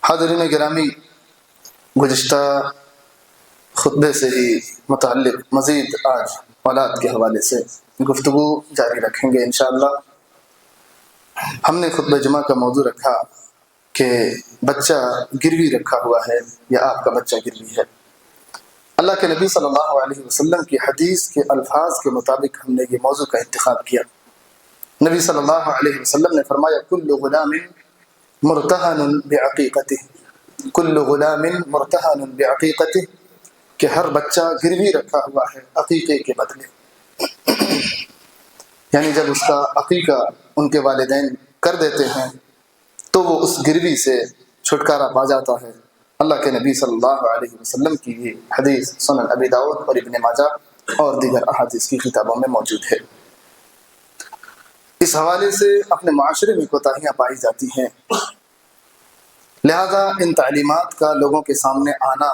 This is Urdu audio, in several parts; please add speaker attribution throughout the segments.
Speaker 1: حاضرین گرامی، گزشتہ خطبے سے ہی متعلق مزید آج اولاد کے حوالے سے گفتگو جاری رکھیں گے انشاءاللہ۔ ہم نے خطبہ جمعہ کا موضوع رکھا کہ بچہ گروی رکھا ہوا ہے یا آپ کا بچہ گروی ہے۔ اللہ کے نبی صلی اللہ علیہ وسلم کی حدیث کے الفاظ کے مطابق ہم نے یہ موضوع کا انتخاب کیا۔ نبی صلی اللہ علیہ وسلم نے فرمایا کل غلام مرتہن بعقیقتہ، کل غلام مرتہن بعقیقتہ، کہ ہر بچہ گروی رکھا ہوا ہے عقیقے کے بدلے، یعنی جب اس کا عقیقہ ان کے والدین کر دیتے ہیں تو وہ اس گروی سے چھٹکارا پا جاتا ہے۔ اللہ کے نبی صلی اللہ علیہ وسلم کی یہ حدیث سنن ابی داؤد اور ابن ماجہ اور دیگر احادیث کی کتابوں میں موجود ہے۔ اس حوالے سے اپنے معاشرے میں کوتاہیاں پائی جاتی ہیں، لہذا ان تعلیمات کا لوگوں کے سامنے آنا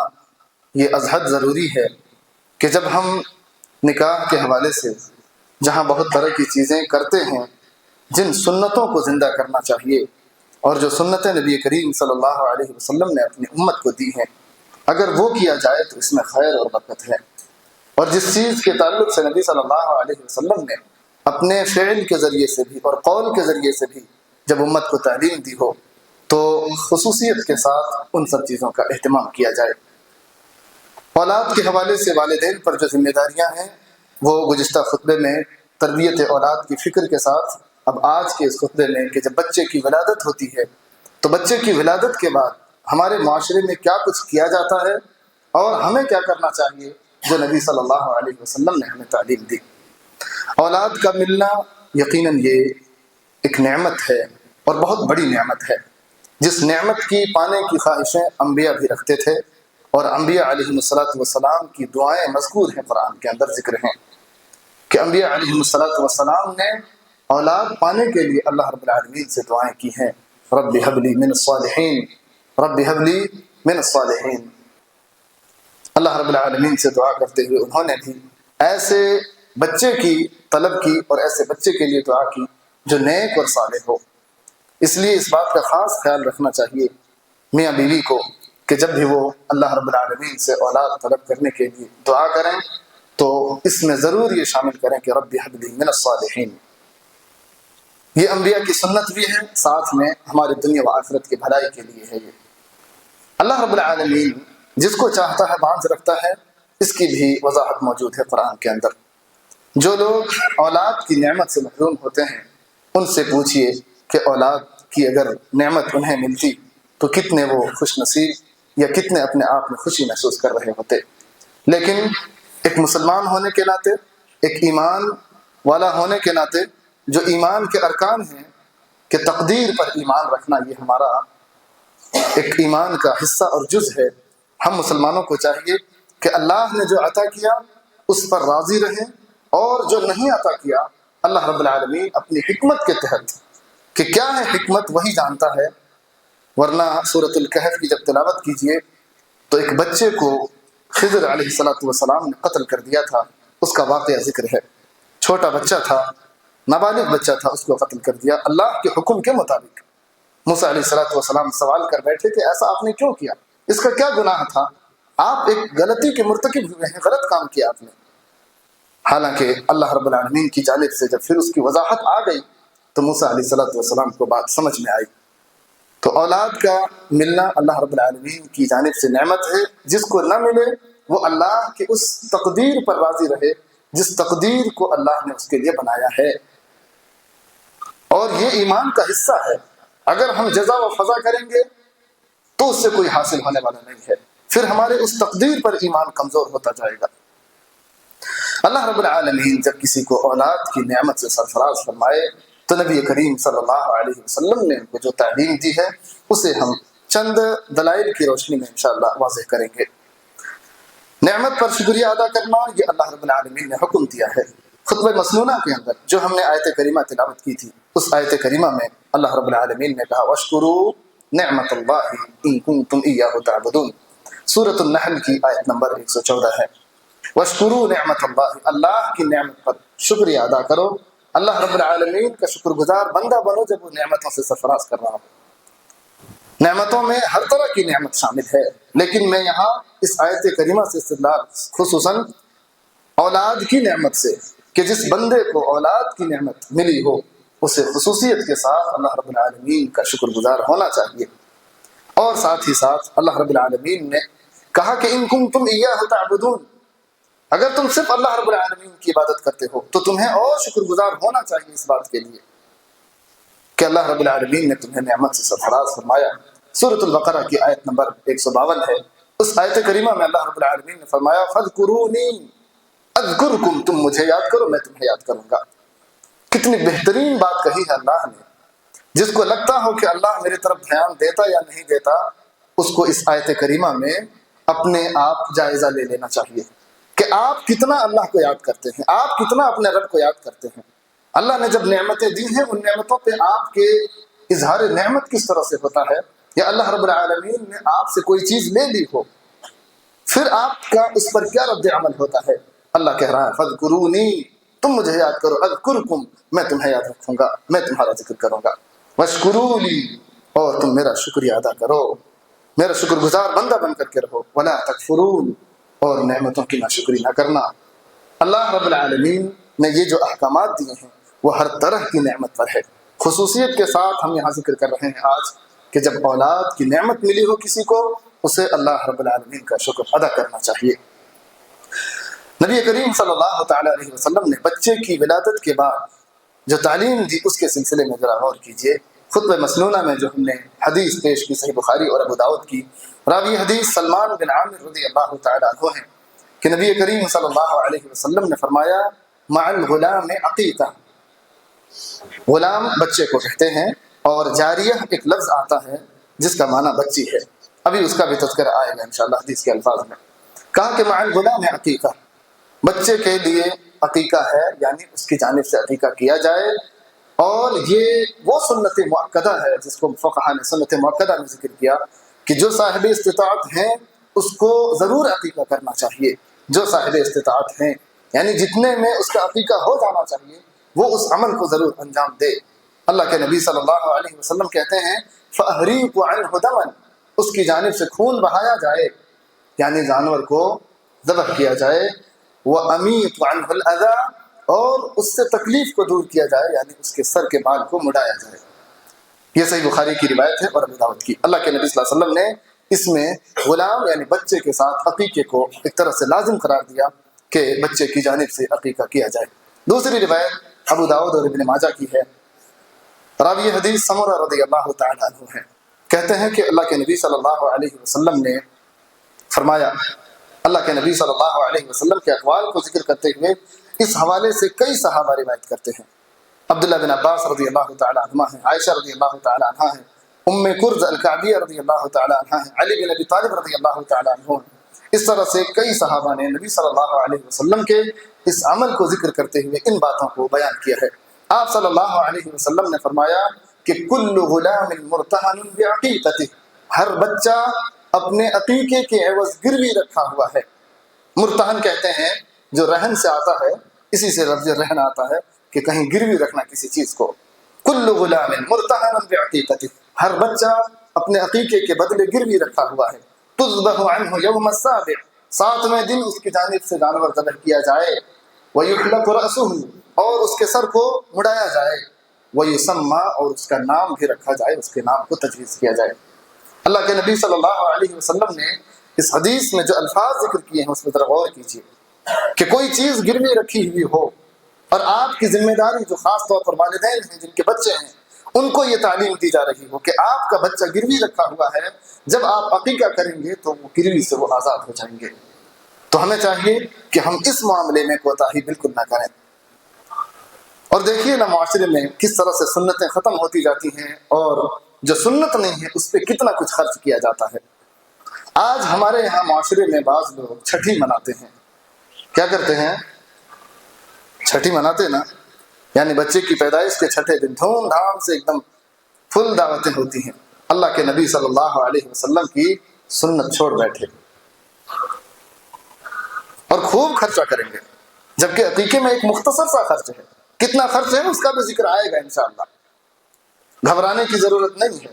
Speaker 1: یہ ازحد ضروری ہے کہ جب ہم نکاح کے حوالے سے جہاں بہت طرح کی چیزیں کرتے ہیں، جن سنتوں کو زندہ کرنا چاہیے اور جو سنتیں نبی کریم صلی اللہ علیہ وسلم نے اپنی امت کو دی ہیں، اگر وہ کیا جائے تو اس میں خیر اور برکت ہے۔ اور جس چیز کے تعلق سے نبی صلی اللہ علیہ وسلم نے اپنے فعل کے ذریعے سے بھی اور قول کے ذریعے سے بھی جب امت کو تعلیم دی ہو تو خصوصیت کے ساتھ ان سب چیزوں کا اہتمام کیا جائے۔ اولاد کے حوالے سے والدین پر جو ذمہ داریاں ہیں وہ گزشتہ خطبے میں تربیت اولاد کی فکر کے ساتھ اب آج کے اس خطبے میں کہ جب بچے کی ولادت ہوتی ہے تو بچے کی ولادت کے بعد ہمارے معاشرے میں کیا کچھ کیا جاتا ہے اور ہمیں کیا کرنا چاہیے جو نبی صلی اللہ علیہ وسلم نے ہمیں تعلیم دی۔ اولاد کا ملنا یقیناً یہ ایک نعمت ہے اور بہت بڑی نعمت ہے، جس نعمت کی پانے کی خواہشیں انبیاء بھی رکھتے تھے، اور انبیاء علیہ السلام کی دعائیں مذکور ہیں، قرآن کے اندر ذکر ہیں کہ انبیاء علیہ السلام نے اولاد پانے کے لیے اللہ رب العالمین سے دعائیں کی ہیں، رب ہب لی من الصالحین، رب ہب لی من الصالحین۔ اللہ رب العالمین سے دعا کرتے ہوئے انہوں نے بھی ایسے بچے کی طلب کی اور ایسے بچے کے لیے دعا کی جو نیک اور صالح ہو۔ اس لیے اس بات کا خاص خیال رکھنا چاہیے میاں بیوی کو کہ جب بھی وہ اللہ رب العالمین سے اولاد طلب کرنے کے لیے دعا کریں تو اس میں ضرور یہ شامل کریں کہ رب ہب لی من الصالحین۔ یہ انبیاء کی سنت بھی ہے، ساتھ میں ہماری دنیا و آخرت کی بھلائی کے لیے ہے۔ یہ اللہ رب العالمین جس کو چاہتا ہے باندھ رکھتا ہے، اس کی بھی وضاحت موجود ہے قرآن کے اندر۔ جو لوگ اولاد کی نعمت سے محروم ہوتے ہیں ان سے پوچھئے کہ اولاد کی اگر نعمت انہیں ملتی تو کتنے وہ خوش نصیب یا کتنے اپنے آپ میں خوشی محسوس کر رہے ہوتے۔ لیکن ایک مسلمان ہونے کے ناطے، ایک ایمان والا ہونے کے ناطے، جو ایمان کے ارکان ہیں کہ تقدیر پر ایمان رکھنا یہ ہمارا ایک ایمان کا حصہ اور جز ہے، ہم مسلمانوں کو چاہیے کہ اللہ نے جو عطا کیا اس پر راضی رہیں، اور جو نہیں عطا کیا اللہ رب العالمین اپنی حکمت کے تحت کہ کیا ہے حکمت وہی جانتا ہے۔ ورنہ سورۃ الکہف کی جب تلاوت کیجئے تو ایک بچے کو خضر علیہ السلام نے قتل کر دیا تھا، اس کا واقعہ ذکر ہے۔ چھوٹا بچہ تھا، نابالغ بچہ تھا، اس کو قتل کر دیا اللہ کے حکم کے مطابق۔ موسیٰ علیہ السلام سوال کر بیٹھے کہ ایسا آپ نے کیوں کیا، اس کا کیا گناہ تھا، آپ ایک غلطی کے مرتکب ہوئے ہیں، غلط کام کیا آپ نے۔ حالانکہ اللہ رب العالمین کی جانب سے جب پھر اس کی وضاحت آ گئی تو موسیٰ علیہ السلام کو بات سمجھ میں آئی۔ تو اولاد کا ملنا اللہ رب العالمین کی جانب سے نعمت ہے، جس کو نہ ملے وہ اللہ کی اس تقدیر پر راضی رہے جس تقدیر کو اللہ نے اس کے لیے بنایا ہے، اور یہ ایمان کا حصہ ہے۔ اگر ہم جزا و فضا کریں گے تو اس سے کوئی حاصل ہونے والا نہیں ہے، پھر ہمارے اس تقدیر پر ایمان کمزور ہوتا جائے گا۔ اللہ رب العالمین جب کسی کو اولاد کی نعمت سے سرفراز فرمائے تو نبی کریم صلی اللہ علیہ وسلم نے ان کو جو تعلیم دی ہے اسے ہم چند دلائل کی روشنی میں انشاءاللہ واضح کریں گے۔ نعمت پر شکریہ ادا کرنا یہ اللہ رب العالمین نے حکم دیا ہے۔ خطبہ مسنونہ کے اندر جو ہم نے آیت کریمہ تلاوت کی تھی، اس آیت کریمہ میں اللہ رب العالمین نے کہا وَاشْكُرُوا نعمت اللہ ان کنتم ایاہ تعبدون، سورۃ النحل کی آیت نمبر 114 ہے۔ وَاشْكُرُوا نعمت اللہ، اللہ کی نعمت پر شکریہ ادا کرو، اللہ رب العالمین کا شکر گزار بندہ بنو جب وہ نعمتوں سے سرفراز کر رہا ہو۔ نعمتوں میں ہر طرح کی نعمت شامل ہے، لیکن میں یہاں اس آیت کریمہ سے استدلال خصوصاً اولاد کی نعمت سے، کہ جس بندے کو اولاد کی نعمت ملی ہو اسے خصوصیت کے ساتھ اللہ رب العالمین کا شکر گزار ہونا چاہیے۔ اور ساتھ ہی ساتھ اللہ رب العالمین نے کہا کہ ان کنتم ایاہ تعبدون، اگر تم صرف اللہ رب العالمین کی عبادت کرتے ہو تو تمہیں اور شکر گزار ہونا چاہیے اس بات کے لیے کہ اللہ رب العالمین نے تمہیں نعمت سے سرفراز فرمایا۔ سورۃ البقرہ کی آیت نمبر 152 ہے، اس آیت کریمہ میں اللہ رب العالمین نے فرمایا فاذکرونی اذکرکم، تم مجھے یاد کرو میں تمہیں یاد کروں گا۔ کتنی بہترین بات کہی ہے اللہ نے۔ جس کو لگتا ہو کہ اللہ میری طرف دھیان دیتا یا نہیں دیتا، اس کو اس آیت کریمہ میں اپنے آپ جائزہ لے لینا چاہیے کہ آپ کتنا اللہ کو یاد کرتے ہیں، آپ کتنا اپنے رب کو یاد کرتے ہیں۔ اللہ نے جب نعمتیں دی ہیں ان نعمتوں پہ آپ کے اظہار نعمت کس طرح سے ہوتا ہے، یا اللہ رب العالمین نے آپ سے کوئی چیز لے لی ہو پھر آپ کا اس پر کیا رد عمل ہوتا ہے۔ اللہ کہہ رہا ہے فاذکرونی، تم مجھے یاد کرو، اذکرکم، میں تمہیں یاد رکھوں گا، میں تمہارا ذکر کروں گا، واشکروا لی، اور تم میرا شکریہ ادا کرو، میرا شکر گزار بندہ بن کر کے رہو، ولا تکفرون، اور نعمتوں کی ناشکری نہ کرنا۔ اللہ رب العالمین نے یہ جو احکامات دیے ہیں وہ ہر طرح کی نعمت پر ہے۔ خصوصیت کے ساتھ ہم یہاں ذکر کر رہے ہیں آج کہ جب اولاد کی نعمت ملی ہو کسی کو، اسے اللہ رب العالمین کا شکر ادا کرنا چاہیے۔ نبی کریم صلی اللہ تعالی علیہ وسلم نے بچے کی ولادت کے بعد جو تعلیم دی اس کے سلسلے میں ذرا غور کیجیے۔ خطبہ مسنونہ میں جو ہم نے حدیث پیش کی صحیح بخاری اور ابو داؤد کی، راوی حدیث سلمان بن عامر رضی اللہ تعالی عنہ ہیں کہ نبی کریم صلی اللہ علیہ وسلم نے فرمایا مع الغلام عقیقہ، غلام بچے کو کہتے ہیں، اور جاریہ ایک لفظ آتا ہے جس کا معنی بچی ہے، ابھی اس کا بھی تذکرہ آئے گا انشاءاللہ حدیث کے الفاظ میں۔ کہا کہ مع الغلام عقیقہ، بچے کے لیے عقیقہ ہے، یعنی اس کی جانب سے عقیقہ کیا جائے، اور یہ وہ سنت مؤکدہ ہے جس کو فقہا نے سنت مؤکدہ میں ذکر کیا کہ جو صاحب استطاعت ہیں اس کو ضرور عقیقہ کرنا چاہیے۔ جو صاحب استطاعت ہیں یعنی جتنے میں اس کا عقیقہ ہو جانا چاہیے وہ اس عمل کو ضرور انجام دے۔ اللہ کے نبی صلی اللہ علیہ وسلم کہتے ہیں فَأَهْرِيقُ عَنْهُ دَمًا، اس کی جانب سے خون بہایا جائے، یعنی جانور کو ذبح کیا جائے، وَأَمِيطُ عَنْهُ الْأَذَى، اور اس سے تکلیف کو دور کیا جائے، یعنی اس کے سر کے بال کو مڑایا جائے۔ یہ صحیح بخاری کی روایت ہے اور ابو داؤد کی۔ اللہ کے نبی صلی اللہ علیہ وسلم نے اس میں غلام یعنی بچے کے ساتھ عقیقے کو ایک طرح سے لازم قرار دیا کہ بچے کی جانب سے عقیقہ کیا جائے۔ دوسری روایت ابو داؤد اور ابن ماجہ کی ہے، راوی حدیث سمرہ رضی اللہ تعالی عنہ ہے، کہتے ہیں کہ اللہ کے نبی صلی اللہ علیہ وسلم نے فرمایا، اللہ کے نبی صلی اللہ علیہ وسلم کے اقوال کو ذکر کرتے ہوئے اس حوالے سے کئی صحابہ روایت کرتے ہیں۔ عبداللہ بن عباس رضی اللہ تعالی عنہ ہیں، عائشہ رضی اللہ تعالی عنہ ہیں، ام کرز الکعبیہ رضی اللہ تعالی عنہ ہیں، علی بن ابی طالب رضی اللہ تعالی عنہ ہیں۔ اس طرح سے کئی صحابہ نے نبی صلی اللہ علیہ وسلم کے اس عمل کو ذکر کرتے ہوئے ان باتوں کو بیان کیا ہے۔ آپ صلی اللہ علیہ وسلم نے فرمایا کہ کل غلام مرتہن بعقیقتہ، ہر بچہ اپنے عقیقے کے عوض گروی رکھا ہوا ہے۔ مرتہن کہتے ہیں جو رہن سے آتا ہے، اسی سے لفظ رہن آتا ہے کہ کہیں گروی رکھنا کسی چیز کو۔ کل غلام مرتہن بعقیقتہ، ہر بچہ اپنے عقیقے کے بدلے گروی رکھا ہوا ہے۔ تذبح عنہ یوم السابع، 7ویں دن اس کی جانب سے جانور ذبح کیا جائے۔ ویحلق رأسہ، اور اس کے سر کو مڑایا جائے۔ ویسمى، اور اس کا نام بھی رکھا جائے، اس کے نام کو تجویز کیا جائے۔ اللہ کے نبی صلی اللہ علیہ وسلم نے اس حدیث میں جو الفاظ ذکر کیے ہیں اس میں ذرا غور کیجیے کہ کوئی چیز گروی رکھی ہوئی ہو اور آپ کی ذمہ داری جو خاص طور پر والدین ہیں جن کے بچے ہیں ان کو یہ تعلیم دی جا رہی ہو کہ آپ کا بچہ گروی رکھا ہوا ہے، جب آپ عقیقہ کریں گے تو وہ گروی سے وہ آزاد ہو جائیں گے۔ تو ہمیں چاہیے کہ ہم اس معاملے میں کوتاہی بالکل نہ کریں۔ اور دیکھیے نا معاشرے میں کس طرح سے سنتیں ختم ہوتی جاتی ہیں، اور جو سنت نہیں ہے اس پہ کتنا کچھ خرچ کیا جاتا ہے۔ آج ہمارے یہاں معاشرے میں بعض لوگ چھٹی مناتے ہیں۔ کیا کرتے ہیں؟ چھٹی مناتے نا، یعنی بچے کی پیدائش کے چھٹے دن دھوم دھام سے ایک دم فل دعوتیں ہوتی ہیں۔ اللہ کے نبی صلی اللہ علیہ وسلم کی سنت چھوڑ بیٹھے اور خوب خرچہ کریں گے، جبکہ عقیقے میں ایک مختصر سا خرچ ہے۔ کتنا خرچ ہے اس کا بھی ذکر آئے گا انشاءاللہ، گھبرانے کی ضرورت نہیں ہے۔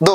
Speaker 1: 2,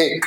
Speaker 1: 1।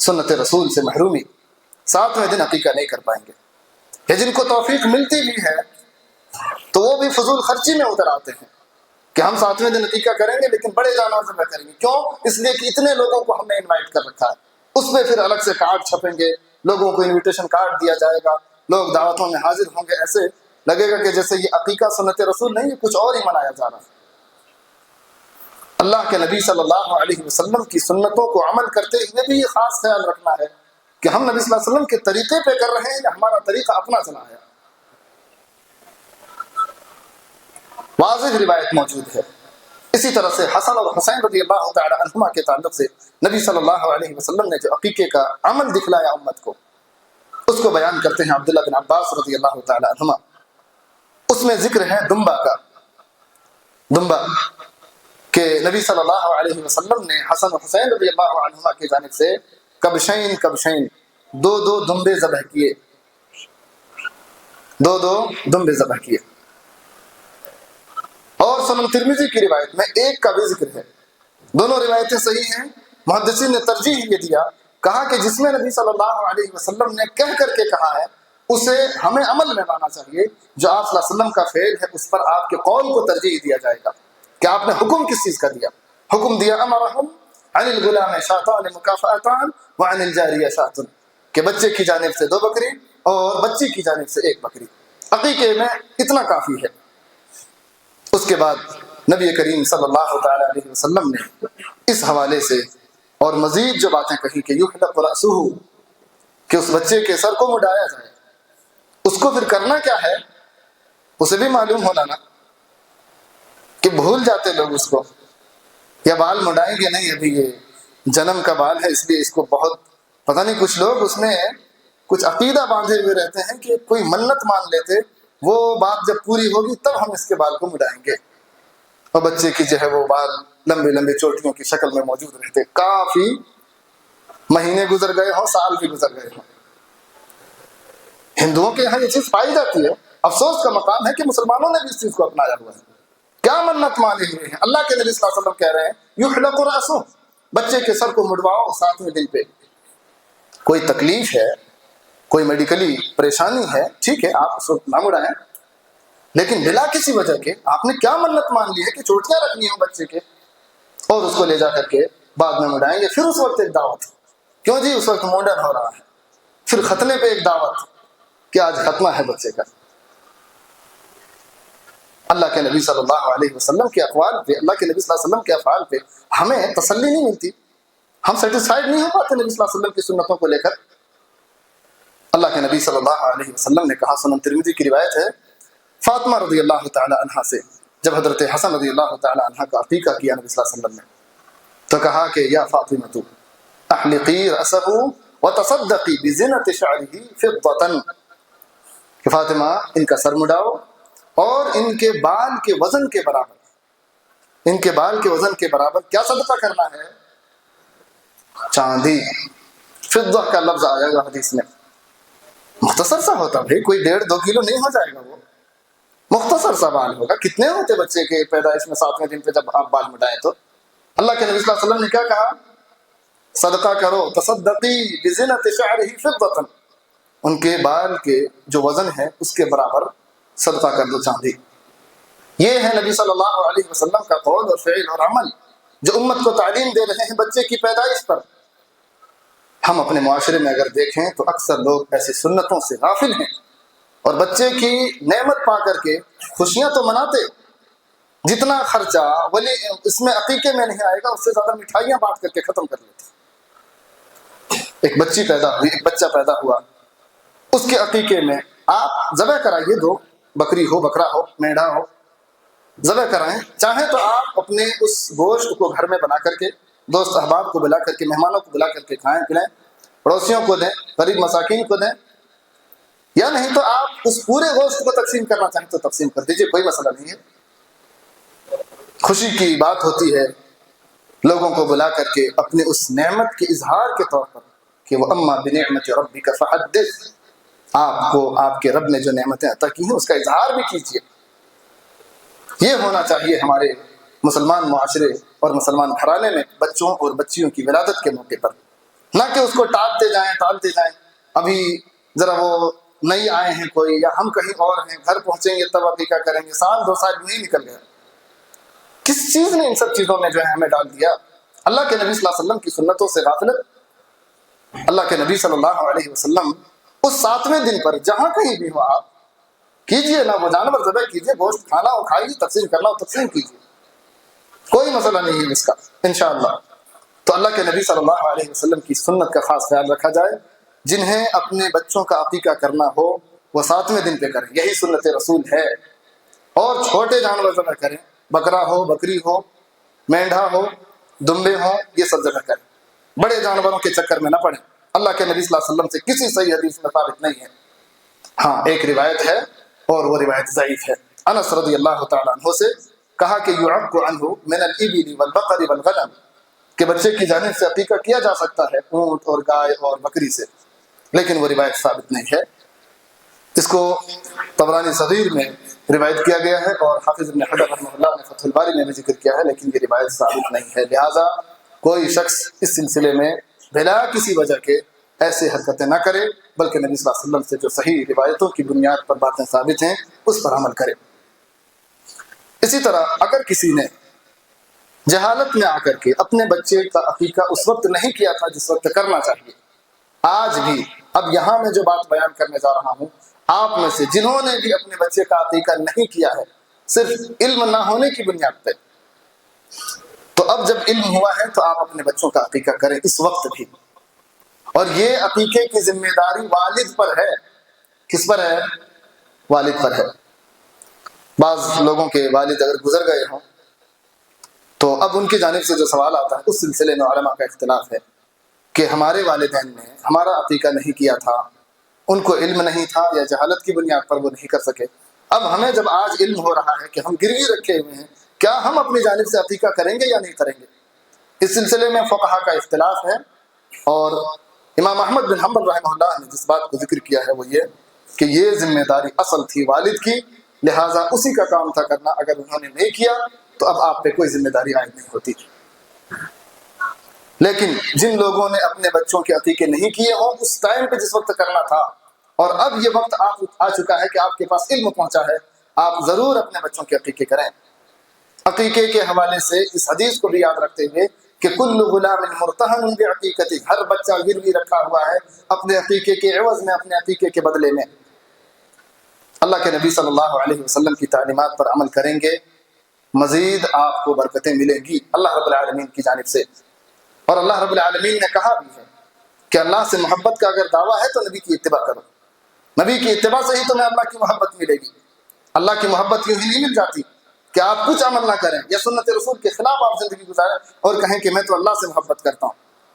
Speaker 1: سنت رسول سے محرومی، 7ویں دن عقیقہ نہیں کر پائیں گے، یا جن کو توفیق ملتی بھی ہے تو وہ بھی فضول خرچی میں اتر آتے ہیں کہ ہم 7ویں دن عقیقہ کریں گے لیکن بڑے جانور ذبح کریں گے۔ کیوں؟ اس لیے کہ اتنے لوگوں کو ہم نے انوائٹ کر رکھا ہے، اس میں پھر الگ سے کارڈ چھپیں گے، لوگوں کو انویٹیشن کارڈ دیا جائے گا، لوگ دعوتوں میں حاضر ہوں گے، ایسے لگے گا کہ جیسے یہ عقیقہ سنت رسول نہیں، یہ کچھ اور ہی منایا جا رہا ہے۔ اللہ کے نبی صلی اللہ علیہ وسلم کی سنتوں کو عمل کرتے ہوئے بھی یہ خاص خیال رکھنا ہے کہ ہم نبی صلی اللہ علیہ وسلم کے طریقے پہ کر رہے ہیں یا ہمارا طریقہ اپنا چلا ہے۔ واضح روایت موجود ہے۔ اسی طرح سے حسن اور حسین رضی اللہ تعالی عنہما کے تعلق سے نبی صلی اللہ علیہ وسلم نے جو عقیقے کا عمل دکھلایا امت کو، اس کو بیان کرتے ہیں عبداللہ بن عباس رضی اللہ تعالی عنہما۔ اس میں ذکر ہے دمبا کا، دمبا کہ نبی صلی اللہ علیہ وسلم نے حسن و حسین رضی اللہ عنہما کی جانب سے کبشین 2 دمبے ذبح کیے، 2 دمبے ذبح کیے۔ اور سنن ترمذی کی روایت میں ایک کا بھی ذکر ہے، دونوں روایتیں صحیح ہیں۔ محدثین نے ترجیح یہ دیا، کہا کہ جس میں نبی صلی اللہ علیہ وسلم نے کہہ کر کے کہا ہے اسے ہمیں عمل میں لانا چاہیے، جو آپ صلی اللہ علیہ وسلم کا فعل ہے اس پر آپ کے قول کو ترجیح دیا جائے گا کہ آپ نے حکم کس چیز کا دیا۔ حکم دیا امرہم عن الغلام شاتان مکافاتان وعن الجاریہ شات، کہ بچے کی جانب سے 2 بکری اور بچی کی جانب سے 1 بکری، عقیقے میں اتنا کافی ہے۔ اس کے بعد نبی کریم صلی اللہ تعالی علیہ وسلم نے اس حوالے سے اور مزید جو باتیں کہی کہ یحلق رأسہ، کہ اس بچے کے سر کو مڈایا جائے۔ اس کو پھر کرنا کیا ہے اسے بھی معلوم ہونا نا، کہ بھول جاتے لوگ اس کو، یا بال مڈائیں گے نہیں، ابھی یہ جنم کا بال ہے اس لیے اس کو بہت پتہ نہیں، کچھ لوگ اس میں کچھ عقیدہ باندھے ہوئے رہتے ہیں کہ کوئی منت مان لیتے، وہ بات جب پوری ہوگی تب ہم اس کے بال کو مڈائیں گے، اور بچے کی جو ہے وہ بال لمبے چوٹیوں کی شکل میں موجود رہتے، کافی مہینے گزر گئے ہوں، سال بھی گزر گئے ہوں۔ ہندوؤں کے یہاں یہ چیز پائی جاتی ہے، افسوس کا مقام ہے کہ مسلمانوں نے بھی اس چیز کو اپنایا ہوا ہے۔ کیا منت مانے ہوئے ہیں؟ اللہ کے نبی صلی اللہ علیہ وسلم کہہ رہے ہیں یحلق رأسہ، بچے کے سر کو مڈواؤ 7ویں دن پہ۔ کوئی تکلیف ہے، کوئی میڈیکلی پریشانی ہے، ٹھیک ہے آپ اس وقت نہ مڈائیں، لیکن بلا کسی وجہ کے آپ نے کیا منت مان لی ہے کہ چوٹیاں رکھنی ہوں بچے کے، اور اس کو لے جا کر کے بعد میں مڈائیں گے۔ پھر اس وقت ایک دعوت، کیوں جی اس وقت ماڈرن ہو رہا ہے، پھر ختنے پہ ایک دعوت کہ آج ختمہ ہے بچے کا۔ اللہ کے نبی صلی اللہ علیہ وسلم کے اقوال پہ، اللہ کے نبی صلی اللہ علیہ وسلم کے افعال پہ ہمیں تسلی نہیں ملتی، ہم سیٹسفائیڈ نہیں ہو پاتے نبی صلی اللہ علیہ وسلم کی سنتوں کو لے کر۔ اللہ کے نبی صلی اللہ علیہ وسلم نے کہا، سنن ترمذی کی روایت ہے، فاطمہ رضی اللہ تعالی عنہا سے جب حضرت حسن رضی اللہ تعالی عنہ کا عقیقہ کیا نبی صلی اللہ علیہ وسلم نے، تو کہا کہ یا فاطمہ احلقی رأسہ وتصدقی بزنۃ شعرہ فضۃ، کہ فاطمہ ان کا سر مڈاؤ اور ان کے بال کے وزن کے برابر، ان کے بال کے وزن کے برابر کیا صدقہ کرنا ہے؟ چاندی۔ فضہ کا لفظ آئے گا حدیث میں، مختصر سا ہوتا بھائی، کوئی 1.5-2 کلو نہیں ہو جائے گا، وہ مختصر سا بال ہوگا۔ کتنے ہوتے بچے کے پیدائش میں 7ویں دن پہ جب آپ بال مڈائیں تو؟ اللہ کے نبی صلی اللہ علیہ وسلم نے کیا کہا؟ صدقہ کرو، تصدقی بزنۃ شعرہ فضۃ، ان کے بال کے جو وزن ہے اس کے برابر صدقہ کر دو چاندی۔ یہ ہے نبی صلی اللہ علیہ وسلم کا قول اور فعل اور عمل جو امت کو تعلیم دے رہے ہیں بچے کی پیدائش پر۔ ہم اپنے معاشرے میں اگر دیکھیں تو اکثر لوگ ایسی سنتوں سے غافل ہیں، اور بچے کی نعمت پا کر کے خوشیاں تو مناتے، جتنا خرچہ ولی اس میں عقیقے میں نہیں آئے گا اس سے زیادہ مٹھائیاں بانٹ کر کے ختم کر لیتے۔ ایک بچی پیدا ہوئی، ایک بچہ پیدا ہوا، اس کے عقیقے میں آپ ذبح کرائیے، 2 بکری ہو، بکرا ہو، میڑھا ہو، ذبح کرائیں، چاہیں تو آپ اپنے اس گوشت کو گھر میں بنا کر کے دوست احباب کو بلا کر کے، مہمانوں کو بلا کر کے کھائیں پلائیں، پڑوسیوں کو دیں، غریب مساکین کو دیں، یا نہیں تو آپ اس پورے گوشت کو تقسیم کرنا چاہیں تو تقسیم کر دیجئے، کوئی مسئلہ نہیں ہے۔ خوشی کی بات ہوتی ہے لوگوں کو بلا کر کے اپنے اس نعمت کے اظہار کے طور پر کہ وہ اما بنعمت ربک فحدث، آپ کو آپ کے رب نے جو نعمتیں عطا کی ہیں اس کا اظہار بھی کیجیے۔ یہ ہونا چاہیے ہمارے مسلمان معاشرے اور مسلمان گھرانے میں بچوں اور بچیوں کی ولادت کے موقع پر۔ نہ کہ اس کو ٹالتے جائیں. ابھی ذرا وہ نہیں آئے ہیں کوئی، یا ہم کہیں اور ہیں، گھر پہنچیں گے تب عقیقہ کریں گے، سال 2 سال نہیں نکل گیا. کس چیز نے ان سب چیزوں میں جو ہے ہمیں ڈال دیا؟ اللہ کے نبی صلی اللہ علیہ وسلم کی سنتوں سے غافلت. اللہ کے نبی صلی اللہ علیہ وسلم اس 7ویں دن پر جہاں کہیں بھی ہو آپ کیجئے نا، وہ جانور ذبح کیجئے، گوشت کھانا ہو کھائیے، تقسیم کرنا ہو تقسیم کیجئے، کوئی مسئلہ نہیں ہے اس کا انشاءاللہ. تو اللہ کے نبی صلی اللہ علیہ وسلم کی سنت کا خاص خیال رکھا جائے. جنہیں اپنے بچوں کا عقیقہ کرنا ہو وہ 7ویں دن پہ کریں، یہی سنت رسول ہے. اور چھوٹے جانور ذبح کریں، بکرا ہو، بکری ہو، مینڈھا ہو، دمبے ہوں، یہ سب ذبح کریں. بڑے جانوروں کے چکر میں نہ پڑیں. اللہ کے نبی صلی اللہ علیہ وسلم سے کسی صحیح حدیث میں ثابت نہیں ہے. ہاں ایک روایت ہے اور وہ روایت ضعیف ہے. انس رضی اللہ تعالیٰ عنہ سے کہا کہ یعق عنہ من الابل والبقر والغنم، کہ بچے کی جانب سے عقیقہ کیا جا سکتا ہے اونٹ اور گائے اور بکری سے، لیکن وہ روایت ثابت نہیں ہے. اس کو طبرانی صغیر میں روایت کیا گیا ہے اور حافظ ابن حجر رحمہ اللہ نے فتح الباری میں بھی ذکر کیا ہے، لیکن یہ روایت ثابت نہیں ہے. لہذا کوئی شخص اس سلسلے میں بلا کسی وجہ کے ایسے حرکتیں نہ کرے، بلکہ نبی صلی اللہ علیہ وسلم سے جو صحیح روایتوں کی بنیاد پر باتیں ثابت ہیں اس پر عمل کرے. اسی طرح اگر کسی نے جہالت میں آ کر کے اپنے بچے کا عقیقہ اس وقت نہیں کیا تھا جس وقت کرنا چاہیے، آج بھی اب یہاں میں جو بات بیان کرنے جا رہا ہوں، آپ میں سے جنہوں نے بھی اپنے بچے کا عقیقہ نہیں کیا ہے صرف علم نہ ہونے کی بنیاد پہ، تو اب جب علم ہوا ہے تو آپ اپنے بچوں کا عقیقہ کریں اس وقت بھی. اور یہ عقیقے کی ذمہ داری والد پر ہے. کس پر ہے؟ والد پر ہے. بعض لوگوں کے والد اگر گزر گئے ہوں تو اب ان کی جانب سے جو سوال آتا ہے اس سلسلے میں علماء کا اختلاف ہے کہ ہمارے والدین نے ہمارا عقیقہ نہیں کیا تھا، ان کو علم نہیں تھا یا جہالت کی بنیاد پر وہ نہیں کر سکے. اب ہمیں جب آج علم ہو رہا ہے کہ ہم گروی رکھے ہوئے ہیں، کیا ہم اپنی جانب سے عقیقہ کریں گے یا نہیں کریں گے؟ اس سلسلے میں فقہا کا اختلاف ہے. اور امام احمد بن حنبل رحمہ اللہ نے جس بات کو ذکر کیا ہے وہ یہ کہ یہ ذمہ داری اصل تھی والد کی، لہٰذا اسی کا کام تھا کرنا. اگر انہوں نے نہیں کیا تو اب آپ پہ کوئی ذمہ داری عائد نہیں ہوتی. لیکن جن لوگوں نے اپنے بچوں کے عقیقے نہیں کیے ہوں اس ٹائم پہ جس وقت کرنا تھا، اور اب یہ وقت آپ آ چکا ہے کہ آپ کے پاس علم پہنچا ہے، آپ ضرور اپنے بچوں کے عقیقے کریں. عقیقے کے حوالے سے اس حدیث کو بھی یاد رکھتے ہوئے کہ کل غلام مرتہن بعقیقتہ، ہر بچہ گروی رکھا ہوا ہے اپنے عقیقے کے عوض میں، اپنے عقیقے کے بدلے میں. اللہ کے نبی صلی اللہ علیہ وسلم کی تعلیمات پر عمل کریں گے، مزید آپ کو برکتیں ملیں گی اللہ رب العالمین کی جانب سے. اور اللہ رب العالمین نے کہا بھی ہے کہ اللہ سے محبت کا اگر دعویٰ ہے تو نبی کی اتباع کرو، نبی کی اتباع سے ہی تمہیں اللہ کی محبت ملے گی. اللہ کی محبت یوں ہی نہیں مل جاتی کہ آپ کچھ عمل نہ کریں یا سنت رسول کے خلاف آپ زندگی گزاریں اور کہیں کہ میں تو اللہ سے محبت کرتا ہوں.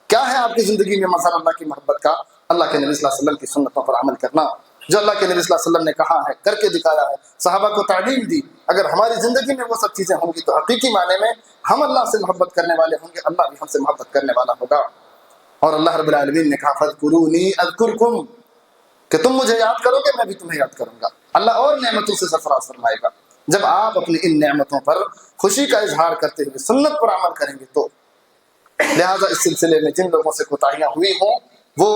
Speaker 1: کیا ہے آپ کی زندگی میں مظہر اللہ کی محبت کا؟ اللہ کے نبی صلی اللہ علیہ وسلم کی سنتوں پر عمل کرنا. جو اللہ کے نبی صلی اللہ علیہ وسلم نے کہا ہے کر کے دکھایا ہے، صحابہ کو تعلیم دی. اگر ہماری زندگی میں وہ سب چیزیں ہوں گی تو حقیقی معنی میں ہم اللہ سے محبت کرنے والے ہوں گے، اللہ بھی ہم سے محبت کرنے والا ہوگا. اور اللہ رب العالمین نے کہا فاذکرونی اذکرکم، کہ تم مجھے یاد کرو گے میں بھی تمہیں یاد کروں گا. اللہ اور نعمتوں سے سرفراز فرمائے گا. جب آپ اپنی ان نعمتوں پر خوشی کا اظہار کرتے ہوئے سنت پر عمل کریں گے تو لہٰذا اس سلسلے میں جن لوگوں سے کوتاہیاں ہوئی ہوں وہ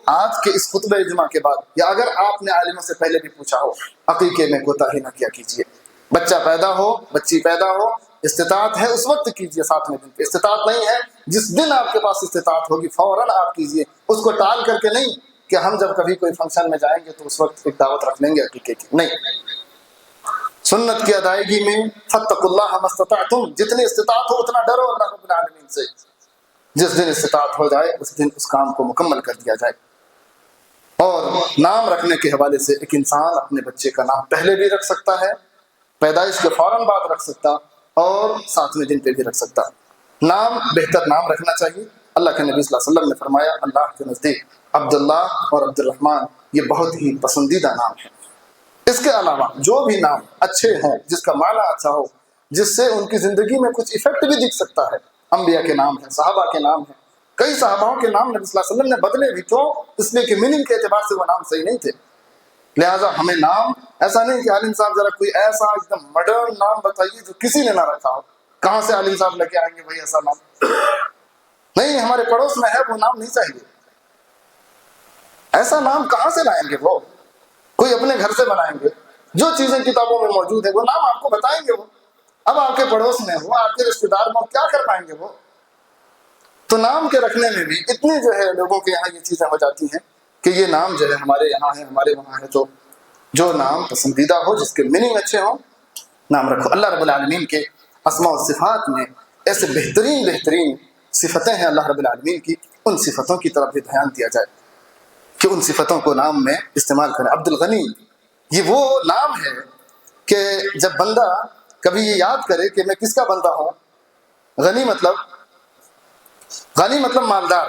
Speaker 1: آج کے اس خطبہ جمعہ کے بعد یا اگر آپ نے عالموں سے پہلے بھی پوچھا ہو عقیقے میں کوتاہی نہ کیا کیجیے. بچہ پیدا ہو، بچی پیدا ہو، استطاعت ہے اس وقت کیجیے، 7ویں دن پہ. استطاعت نہیں ہے، جس دن آپ کے پاس استطاعت ہوگی فوراً آپ کیجیے، اس کو ٹال کر کے نہیں کہ ہم جب کبھی کوئی فنکشن میں جائیں گے تو اس وقت ایک دعوت رکھ لیں گے عقیقے کی. نہیں، سنت کی ادائیگی میں فاتقوا اللہ ما استطعتم، جتنی استطاعت ہو اتنا ڈرو اللہ رب العالمین سے. جس دن استطاعت ہو جائے اس دن اس کام کو مکمل کر دیا جائے. اور نام رکھنے کے حوالے سے ایک انسان اپنے بچے کا نام پہلے بھی رکھ سکتا ہے، پیدائش کے فوراً بعد رکھ سکتا، اور 7ویں دن پہ بھی رکھ سکتا. نام بہتر نام رکھنا چاہیے. اللہ کے نبی صلی اللہ علیہ وسلم نے فرمایا اللہ کے نزدیک عبداللہ اور عبد الرحمن یہ بہت ہی پسندیدہ نام ہے. اس کے علاوہ جو بھی نام اچھے ہوں، جس کا معنی اچھا ہو، جس سے ان کی زندگی میں کچھ ایفیکٹ بھی دکھ سکتا ہے. انبیاء کے نام ہیں، صحابہ کے نام ہیں، کئی صحاباؤں کے نام نبی صلی اللہ علیہ وسلم نے بدلے بھی. کیوں؟ اس لیے کہ میننگ کے اعتبار سے وہ نام صحیح نہیں تھے. لہٰذا ہمیں نام ایسا نہیں کہ عالم صاحب ذرا کوئی ایسا ایک دم ماڈرن نام بتائیے جو کسی نے نہ رکھا ہو. کہاں سے عالم صاحب لے کے آئیں گے بھائی ایسا نام؟ نہیں، ہمارے پڑوس میں ہے وہ نام نہیں چاہیے. ایسا نام کہاں سے لائیں گے وہ؟ کوئی اپنے گھر سے بنائیں گے، جو چیزیں کتابوں میں موجود ہے وہ نام آپ کو بتائیں گے وہ، اب آپ کے پڑوس میں ہو، آپ کے رشتے دار میں، کیا کر پائیں گے وہ؟ تو نام کے رکھنے میں بھی اتنی جو ہے لوگوں کے یہاں یہ چیزیں ہو جاتی ہیں کہ یہ نام جو ہے ہمارے یہاں ہے، ہمارے وہاں ہے، تو جو نام پسندیدہ ہو، جس کے میننگ اچھے ہوں، نام رکھو۔ اللہ رب العالمین کے اسماء و صفات میں ایسے بہترین بہترین صفتیں ہیں اللہ رب العالمین کی، ان صفتوں کی طرف بھی دھیان دیا جائے کہ ان صفتوں کو نام میں استعمال کریں۔ عبد الغنی یہ وہ نام ہے کہ جب بندہ کبھی یہ یاد کرے کہ میں کس کا بندہ ہوں، غنی مطلب مالدار،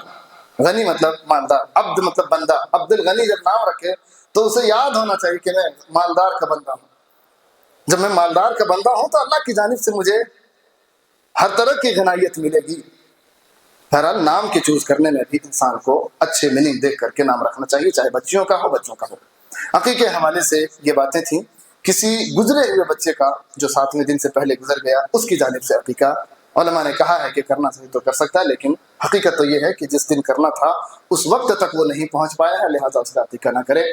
Speaker 1: غنی مطلب مالدار، عبد مطلب بندہ، عبد الغنی جب نام رکھے تو اسے یاد ہونا چاہیے کہ میں مالدار کا بندہ ہوں۔ جب میں مالدار کا بندہ ہوں تو اللہ کی جانب سے مجھے ہر طرح کی غنائیت ملے گی۔ بہرحال نام کے چوز کرنے میں بھی انسان کو اچھے میننگ دیکھ کر کے نام رکھنا چاہیے، چاہے بچیوں کا ہو بچوں کا ہو۔ عقیقے حوالے سے یہ باتیں تھیں، کسی گزرے ہوئے بچے کا جو 7ویں دن سے پہلے گزر گیا، اس کی جانب سے عقیقہ علماء نے کہا ہے کہ کرنا صحیح تو کر سکتا ہے، لیکن حقیقت تو یہ ہے کہ جس دن کرنا تھا اس وقت تک وہ نہیں پہنچ پایا ہے، لہٰذا اس کا عقیقہ نہ کرے،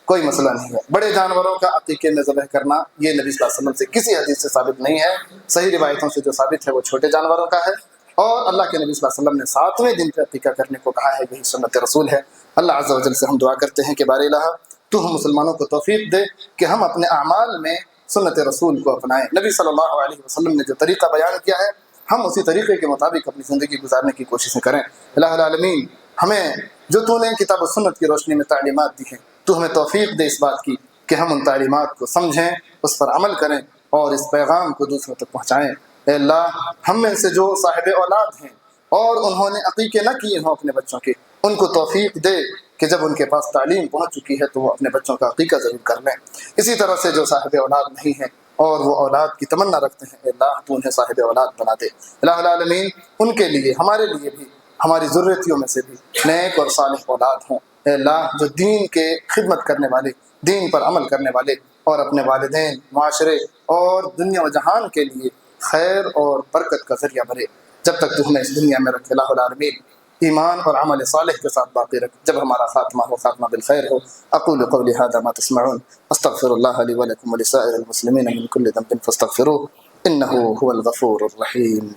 Speaker 1: کوئی مسئلہ نہیں ہے۔ بڑے جانوروں کا عقیقے میں ذبح کرنا یہ نبی صلی اللہ علیہ وسلم سے کسی حدیث سے ثابت نہیں ہے، صحیح روایتوں سے جو ثابت ہے وہ چھوٹے جانوروں کا ہے، اور اللہ کے نبی صلی اللہ علیہ وسلم نے 7ویں دن پہ عقیقہ کرنے کو کہا ہے، یہی سنت رسول ہے۔ اللہ عز و جل سے ہم دعا کرتے ہیں کہ بار الہ تو ہم مسلمانوں کو توفیق دے کہ ہم اپنے اعمال میں سنت رسول کو اپنائیں۔ نبی صلی اللہ علیہ وسلم نے جو طریقہ بیان کیا ہے ہم اسی طریقے کے مطابق اپنی زندگی گزارنے کی کوششیں کریں۔ الہ العالمین ہمیں جو تو نے کتاب و سنت کی روشنی میں تعلیمات دی ہیں، تو ہمیں توفیق دے اس بات کی کہ ہم ان تعلیمات کو سمجھیں، اس پر عمل کریں اور اس پیغام کو دوسروں تک پہنچائیں۔ اے اللہ ہم میں سے جو صاحب اولاد ہیں اور انہوں نے عقیقے نہ کیے ہوں اپنے بچوں کے، ان کو توفیق دے کہ جب ان کے پاس تعلیم پہنچ چکی ہے تو وہ اپنے بچوں کا عقیقہ ضرور کر لیں۔ اسی طرح سے جو صاحب اولاد نہیں ہیں اور وہ اولاد کی تمنا رکھتے ہیں، اے اللہ تو انہیں صاحب اولاد بنا دے۔ الہ العالمین ان کے لیے، ہمارے لیے بھی، ہماری ذریتوں میں سے بھی نیک اور صالح اولاد ہوں۔ اے اللہ جو دین کے خدمت کرنے والے، دین پر عمل کرنے والے، اور اپنے والدین، معاشرے اور دنیا و جہان کے لیے خیر اور برکت کا ذریعہ بنے، جب تک تو ہمیں اس دنیا میں رکھے الہ العالمین ایمان اور عمل صالح کے ساتھ باقی رکھ، جب ہمارا خاتمہ ہو خاتمہ بالخیر ہو۔ اقول قولی ھذا ما تسمعون استغفر اللہ لی ولکم ولسائر المسلمین من کل ذنب فاستغفروه انه هو الغفور الرحیم۔